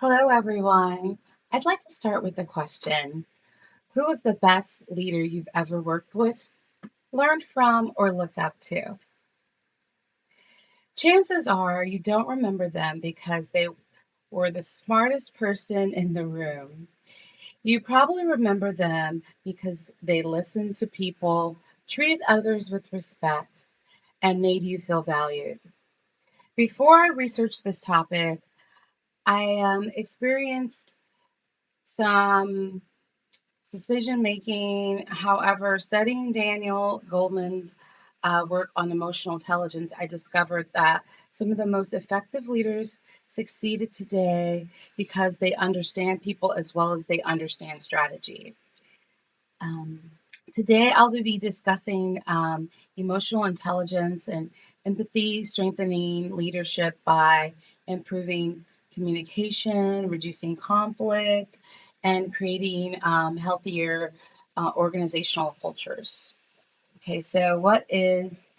Hello, everyone. I'd like to start with a question. Who is the best leader you've ever worked with, learned from, or looked up to? Chances are you don't remember them because they were the smartest person in the room. You probably remember them because they listened to people, treated others with respect, and made you feel valued. Before I researched this topic, I experienced some decision making. However, studying Daniel Goleman's work on emotional intelligence, I discovered that some of the most effective leaders succeeded today because they understand people as well as they understand strategy. Um, Today, I'll be discussing emotional intelligence and empathy, strengthening leadership by improving communication, reducing conflict, and creating healthier organizational cultures. Okay, so what is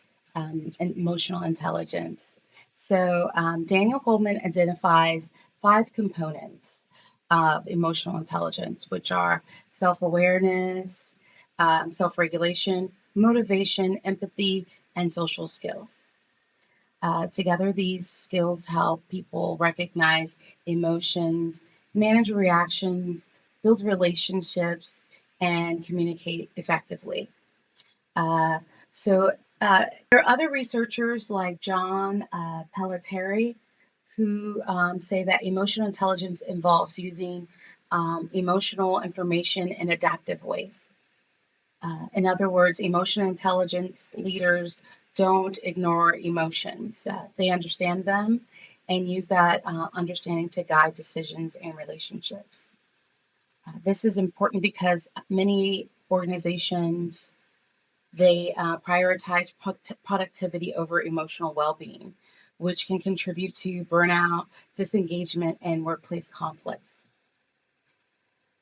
emotional intelligence? Daniel Goleman identifies five components of emotional intelligence, which are self awareness, self regulation, motivation, empathy, and social skills. Together, these skills help people recognize emotions, manage reactions, build relationships, and communicate effectively. Uh, there are other researchers like John Pelletieri who say that emotional intelligence involves using emotional information in adaptive ways. In other words, emotional intelligence leaders don't ignore emotions. They understand them and use that understanding to guide decisions and relationships. This is important because many organizations they prioritize productivity over emotional well being, which can contribute to burnout, disengagement, and workplace conflicts.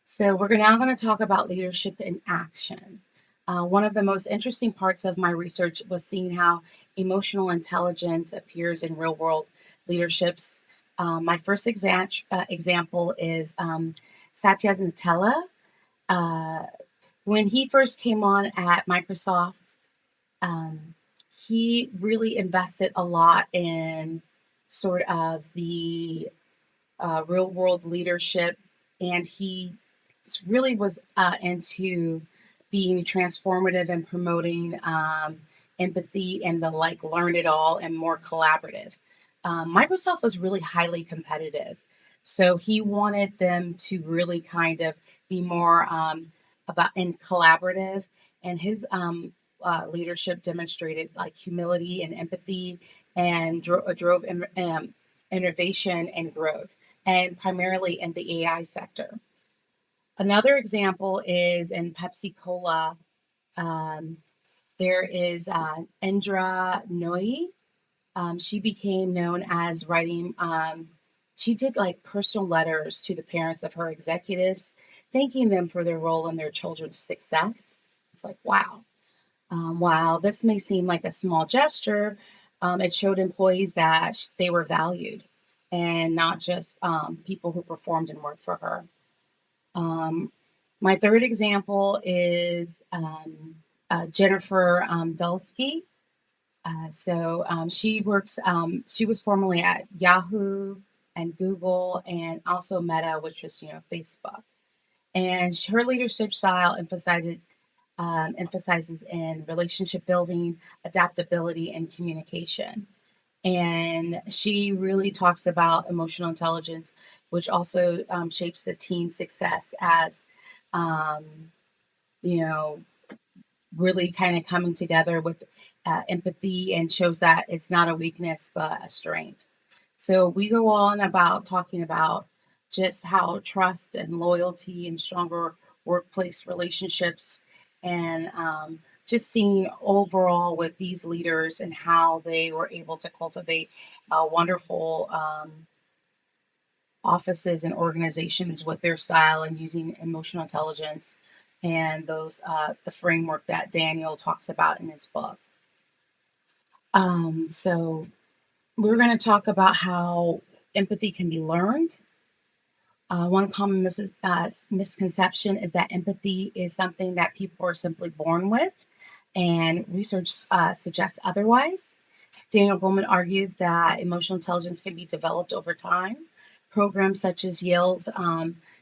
So, we're now going to talk about leadership in action. One of the most interesting parts of my research was seeing how emotional intelligence appears in real world leaderships. My first example is Satya Nadella. Uh, when he first came on at Microsoft, um, he really invested a lot in sort of the real world leadership, and he really was into being transformative and promoting empathy and the like learn it all and more collaborative. Microsoft was really highly competitive, so he wanted them to really kind of be more about and collaborative, and his leadership demonstrated like humility and empathy and drove innovation and growth, and primarily in the AI sector. Another example is in Pepsi Cola. Um, there is Indra Nooyi. She became known as writing, she did like personal letters to the parents of her executives, thanking them for their role in their children's success. It's like, wow. While this may seem like a small gesture, it showed employees that they were valued and not just people who performed and worked for her. Um, my third example is Jennifer Dulski. She was formerly at Yahoo and Google and also Meta, which was, Facebook. And her leadership style emphasizes in relationship building, adaptability, and communication. And she really talks about emotional intelligence, which also shapes the team success as, um, you know, really kind of coming together with empathy and shows that it's not a weakness, but a strength. So we go on about talking about just how trust and loyalty and stronger workplace relationships and just seeing overall with these leaders and how they were able to cultivate wonderful offices and organizations with their style and using emotional intelligence and those the framework that Daniel talks about in his book. So we're going to talk about how empathy can be learned, One common misconception is that empathy is something that people are simply born with, and research suggests otherwise. Daniel Goleman argues that emotional intelligence can be developed over time. Programs such as Yale's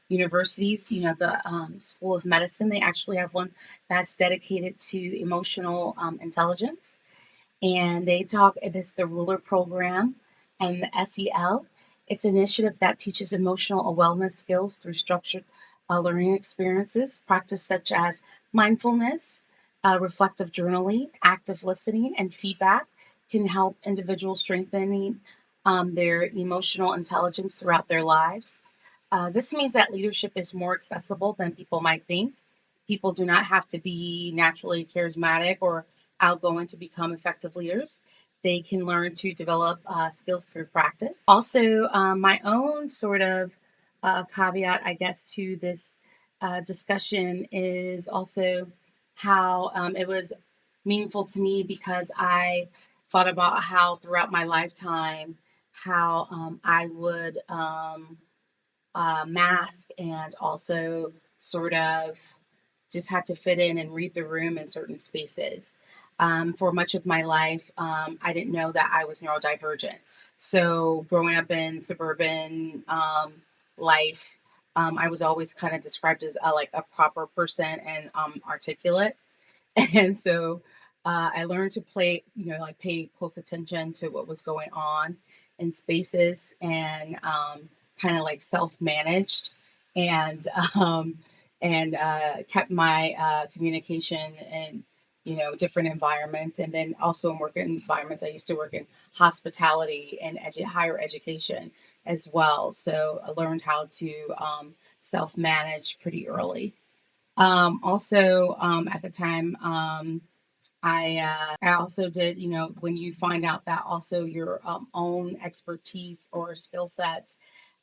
universities, the School of Medicine, they actually have one that's dedicated to emotional intelligence, and they talk it is the ruler program and the SEL. It's an initiative that teaches emotional wellness skills through structured learning experiences, practice such as mindfulness, reflective journaling, active listening, and feedback can help individuals strengthening their emotional intelligence throughout their lives. This means that leadership is more accessible than people might think. People do not have to be naturally charismatic or outgoing to become effective leaders. They can learn to develop skills through practice. Also, my own sort of caveat, I guess, to this discussion is also how it was meaningful to me because I thought about how throughout my lifetime, how I would mask and also sort of just had to fit in and read the room in certain spaces. For much of my life, I didn't know that I was neurodivergent. So, growing up in suburban life, I was always kind of described as like a proper person and articulate. And so I learned to play, like pay close attention to what was going on in spaces and kind of like self managed and um, kept my communication in different environments, and then also in work environments. I used to work in hospitality and higher education as well, so I learned how to self manage pretty early. Also, at the time, I also did, when you find out that also your own expertise or skill sets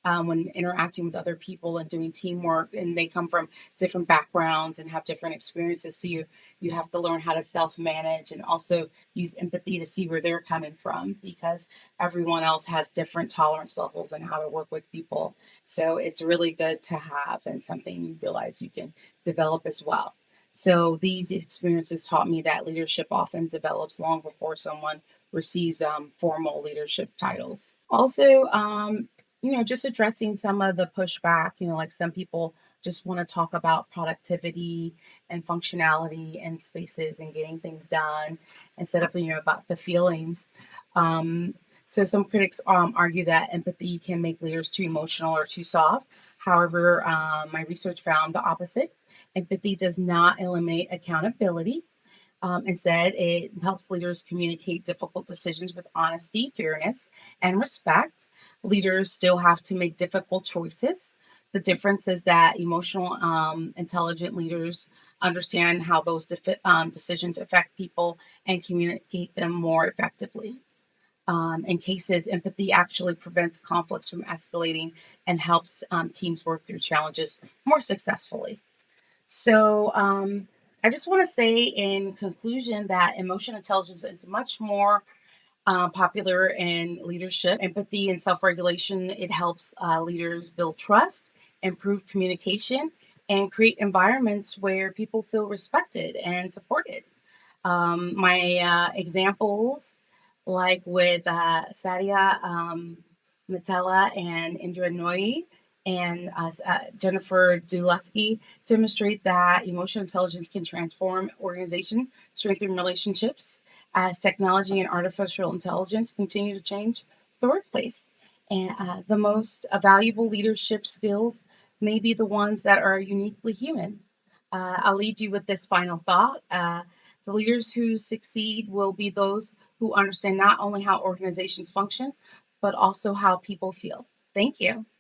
when interacting with other people and doing teamwork, and they come from different backgrounds and have different experiences. So you have to learn how to self manage and also use empathy to see where they're coming from because everyone else has different tolerance levels and how to work with people. So it's really good to have and something you realize you can develop as well. So these experiences taught me that leadership often develops long before someone receives formal leadership titles. Also, just addressing some of the pushback, like some people just want to talk about productivity and functionality and spaces and getting things done instead of, about the feelings. Um, so some critics argue that empathy can make leaders too emotional or too soft. However, my research found the opposite. Empathy does not eliminate accountability. Instead, it helps leaders communicate difficult decisions with honesty, fairness, and respect. Leaders still have to make difficult choices. The difference is that emotional, intelligent leaders understand how those decisions affect people and communicate them more effectively. In cases, empathy actually prevents conflicts from escalating and helps teams work through challenges more successfully. So, I just want to say in conclusion that emotional intelligence is much more popular in leadership. Empathy and self regulation, it helps leaders build trust, improve communication, and create environments where people feel respected and supported. My examples, like with Sadia Nutella and Indra Nooyi and Jennifer Dulesky, demonstrate that emotional intelligence can transform organization, strengthen relationships as technology and artificial intelligence continue to change the workplace. And the most valuable leadership skills may be the ones that are uniquely human. I'll lead you with this final thought. The leaders who succeed will be those who understand not only how organizations function, but also how people feel. Thank you.